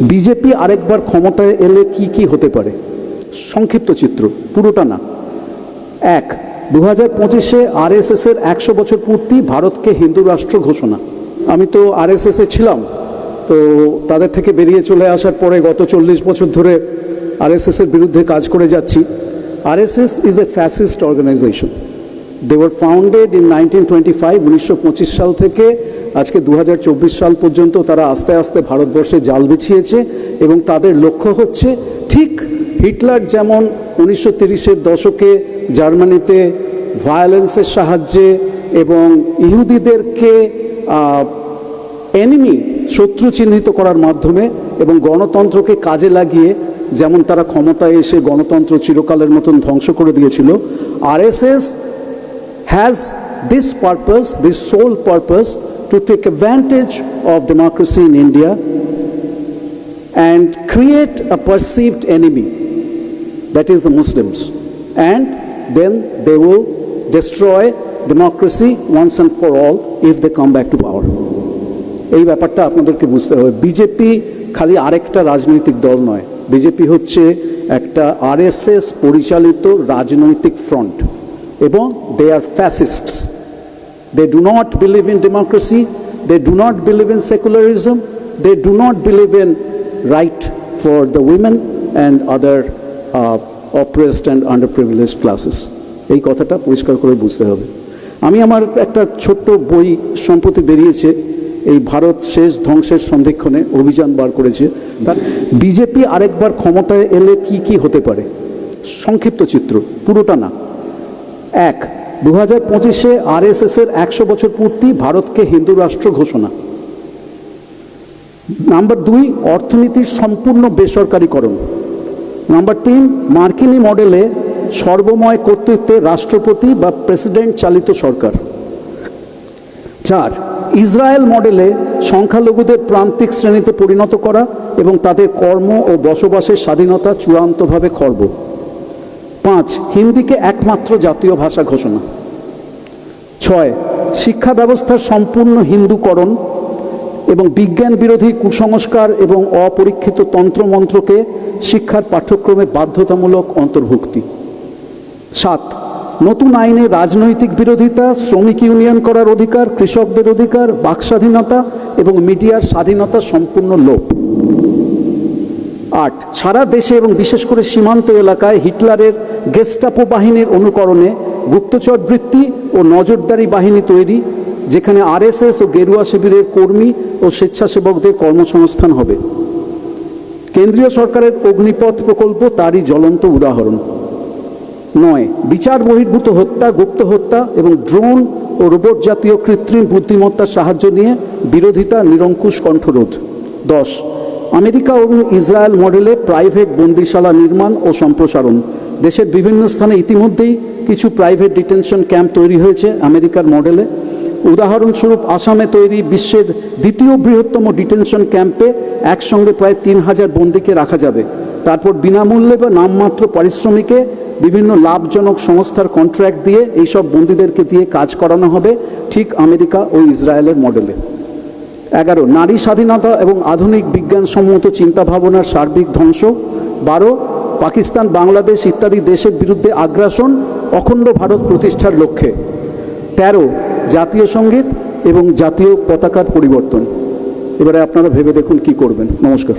BJP আরেকবার ক্ষমতায় এলে কি কি হতে পারে? সংক্ষিপ্ত চিত্র, পুরোটা না। 1, 2025-এ আরএসএসের 100 বছর পূর্তি, ভারতকে হিন্দু রাষ্ট্র ঘোষণা। আমি তো আরএসএসে ছিলাম, তো তাদের থেকে বেরিয়ে চলে আসার পরে গত 40 বছর ধরে আরএসএসের বিরুদ্ধে কাজ করে যাচ্ছি। RSS is a fascist organisation. They were founded in 1925, 1925 সাল থেকে আজকে 2024 সাল পর্যন্ত তারা আস্তে আস্তে ভারতবর্ষে জাল বিছিয়েছে এবং তাদের লক্ষ্য হচ্ছে ঠিক হিটলার যেমন 1930-এর দশকে জার্মানিতে ভায়োলেন্সের সাহায্যে এবং ইহুদিদেরকে এনিমি, শত্রু চিহ্নিত করার মাধ্যমে এবং গণতন্ত্রকে কাজে লাগিয়ে যেমন তারা ক্ষমতায় এসে গণতন্ত্র চিরকালের মতন ধ্বংস করে দিয়েছিল, RSS has this purpose, this sole purpose, to take advantage of democracy in India and create a perceived enemy, that is the Muslims, and then they will destroy democracy once and for all if they come back to power. এই ব্যাপারটা আপনাদেরকে বুঝতে হবে। BJP খালি আরেকটা রাজনৈতিক দল নয়, বিজেপি হচ্ছে একটা আরএসএস পরিচালিত রাজনৈতিক ফ্রন্ট এবং they are fascists. They do not believe in democracy, they do not believe in secularism, they do not believe in right for the women and other oppressed and underprivileged classes. এই কথাটা পরিষ্কার করে বুঝতে হবে। আমি আমার একটা ছোট্ট বই সম্প্রতি বেরিয়েছে, এই ভারত শেষ ধ্বংসের সন্ধিক্ষণে অভিযান বার করেছে। বিজেপি আরেকবার ক্ষমতায় এলে কি কি হতে পারে? সংক্ষিপ্ত চিত্র, পুরোটা না। 1, 2025-এ আরএসএসের 100 বছর পূর্তি, ভারতকে হিন্দু রাষ্ট্র ঘোষণা। নাম্বার 2, অর্থনীতির সম্পূর্ণ বেসরকারীকরণ। নাম্বার 3, মার্কিনী মডেলে সর্বময় কর্তৃত্বে রাষ্ট্রপতি বা প্রেসিডেন্ট চালিত সরকার। 4, ইসরায়েল মডেলে সংখ্যালঘুদের প্রান্তিক শ্রেণীতে পরিণত করা এবং তাদের কর্ম ও বসবাসের স্বাধীনতা চূড়ান্তভাবে খর্ব। 5, হিন্দিকে একমাত্র জাতীয় ভাষা ঘোষণা। 6, শিক্ষা ব্যবস্থার সম্পূর্ণ হিন্দুকরণ এবং বিজ্ঞান বিরোধী কুসংস্কার এবং অপরীক্ষিত তন্ত্রমন্ত্রকে শিক্ষার পাঠ্যক্রমে বাধ্যতামূলক অন্তর্ভুক্তি। 7, নতুন আইনে রাজনৈতিক বিরোধিতা, শ্রমিক ইউনিয়ন করার অধিকার, কৃষকদের অধিকার, বাক স্বাধীনতা এবং মিডিয়ার স্বাধীনতা সম্পূর্ণ লোপ। 8, সারা দেশে এবং বিশেষ করে সীমান্ত এলাকায় হিটলারের গেস্টাপো বাহিনীর অনুকরণে গুপ্তচর বৃত্তি ও নজরদারি বাহিনী তৈরি, যেখানে আরএসএস ও গেরুয়া শিবিরের কর্মী ও স্বেচ্ছাসেবকদের কর্মসংস্থান হবে। কেন্দ্রীয় সরকারের অগ্নিপথ প্রকল্প তারই জ্বলন্ত উদাহরণ। 9, বিচার বহির্ভূত হত্যা, গুপ্ত হত্যা এবং ড্রোন ও রোবট জাতীয় কৃত্রিম বুদ্ধিমত্তার সাহায্য নিয়ে বিরোধিতা, নিরঙ্কুশ কণ্ঠরোধ। 10, আমেরিকা এবং ইসরায়েল মডেলে প্রাইভেট বন্দিশালা নির্মাণ ও সম্প্রসারণ। দেশের বিভিন্ন স্থানে ইতিমধ্যেই কিছু প্রাইভেট ডিটেনশন ক্যাম্প তৈরি হয়েছে আমেরিকার মডেলে। উদাহরণস্বরূপ আসামে তৈরি বিশ্বের দ্বিতীয় বৃহত্তম ডিটেনশন ক্যাম্পে একসঙ্গে প্রায় 3000 বন্দীকে রাখা যাবে। তারপর বিনামূল্যে বা নামমাত্র পারিশ্রমিকে বিভিন্ন লাভজনক সংস্থার কন্ট্রাক্ট দিয়ে এইসব বন্দীদেরকে দিয়ে কাজ করানো হবে, ঠিক আমেরিকা ও ইসরায়েলের মডেলে। 11, নারী স্বাধীনতা এবং আধুনিক বিজ্ঞানসম্মত চিন্তাভাবনার সার্বিক ধ্বংস। 12, পাকিস্তান, বাংলাদেশ ইত্যাদি দেশের বিরুদ্ধে আগ্রাসন, অখণ্ড ভারত প্রতিষ্ঠার লক্ষ্যে। 13, জাতীয় সঙ্গীত এবং জাতীয় পতাকার পরিবর্তন। এবারে আপনারা ভেবে দেখুন কি করবেন। নমস্কার।